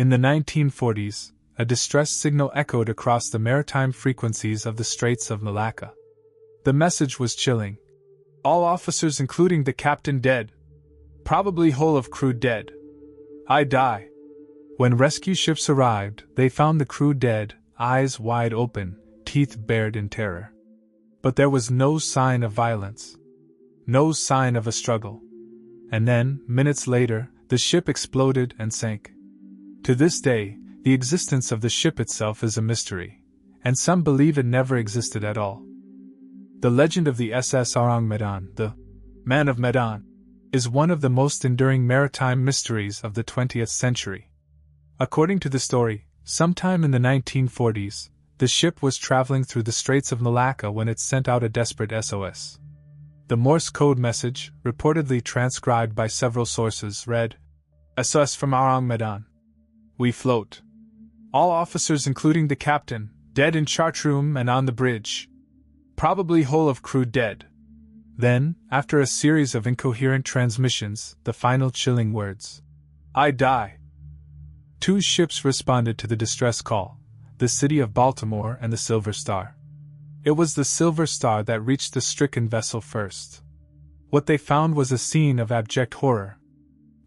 In the 1940s, a distress signal echoed across the maritime frequencies of the Straits of Malacca. The message was chilling. All officers including the captain dead. Probably whole of crew dead. I die. When rescue ships arrived, they found the crew dead, eyes wide open, teeth bared in terror. But there was no sign of violence. No sign of a struggle. And then, minutes later, the ship exploded and sank. To this day, the existence of the ship itself is a mystery, and some believe it never existed at all. The legend of the SS Ourang Medan, the Man of Medan, is one of the most enduring maritime mysteries of the 20th century. According to the story, sometime in the 1940s, the ship was traveling through the Straits of Malacca when it sent out a desperate SOS. The Morse code message, reportedly transcribed by several sources, read, "SOS from Ourang Medan. We float. All officers including the captain, dead in chart room and on the bridge. Probably whole of crew dead." Then, after a series of incoherent transmissions, the final chilling words, "I die." Two ships responded to the distress call, the City of Baltimore and the Silver Star. It was the Silver Star that reached the stricken vessel first. What they found was a scene of abject horror.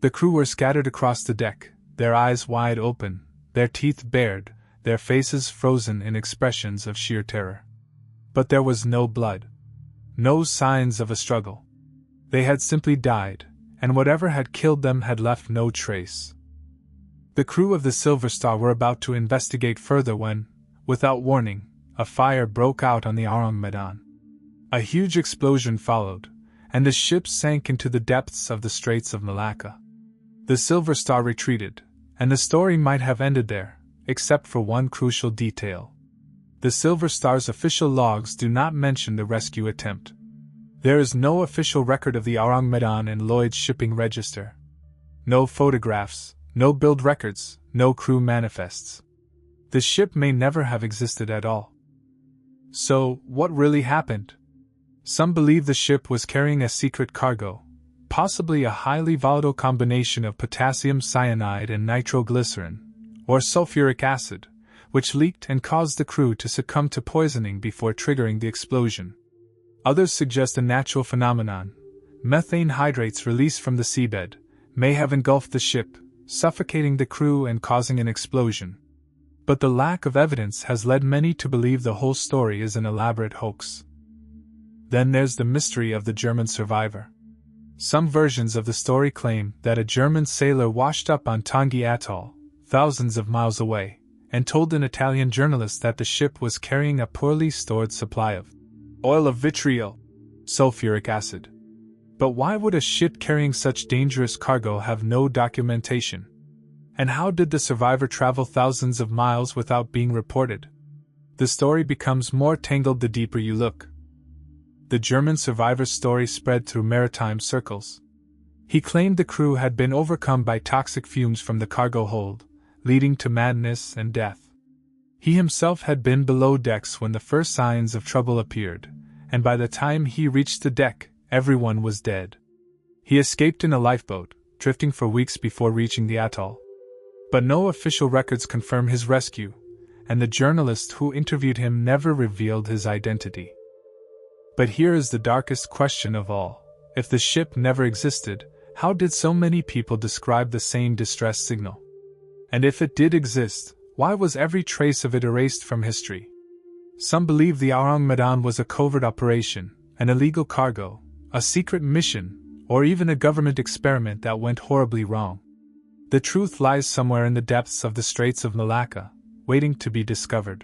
The crew were scattered across the deck, their eyes wide open, their teeth bared, their faces frozen in expressions of sheer terror. But there was no blood. No signs of a struggle. They had simply died, and whatever had killed them had left no trace. The crew of the Silver Star were about to investigate further when, without warning, a fire broke out on the Ourang Medan. A huge explosion followed, and the ship sank into the depths of the Straits of Malacca. The Silver Star retreated, and the story might have ended there, except for one crucial detail. The Silver Star's official logs do not mention the rescue attempt. There is no official record of the Ourang Medan in Lloyd's shipping register. No photographs, no build records, no crew manifests. The ship may never have existed at all. So, what really happened? Some believe the ship was carrying a secret cargo, possibly a highly volatile combination of potassium cyanide and nitroglycerin, or sulfuric acid, which leaked and caused the crew to succumb to poisoning before triggering the explosion. Others suggest a natural phenomenon, methane hydrates released from the seabed, may have engulfed the ship, suffocating the crew and causing an explosion. But the lack of evidence has led many to believe the whole story is an elaborate hoax. Then there's the mystery of the German survivor. Some versions of the story claim that a German sailor washed up on Tangi Atoll, thousands of miles away, and told an Italian journalist that the ship was carrying a poorly stored supply of oil of vitriol, sulfuric acid. But why would a ship carrying such dangerous cargo have no documentation? And how did the survivor travel thousands of miles without being reported? The story becomes more tangled the deeper you look. The German survivor's story spread through maritime circles. He claimed the crew had been overcome by toxic fumes from the cargo hold, leading to madness and death. He himself had been below decks when the first signs of trouble appeared, and by the time he reached the deck, everyone was dead. He escaped in a lifeboat, drifting for weeks before reaching the atoll. But no official records confirm his rescue, and the journalist who interviewed him never revealed his identity. But here is the darkest question of all. If the ship never existed, how did so many people describe the same distress signal? And if it did exist, why was every trace of it erased from history? Some believe the Ourang Medan was a covert operation, an illegal cargo, a secret mission, or even a government experiment that went horribly wrong. The truth lies somewhere in the depths of the Straits of Malacca, waiting to be discovered.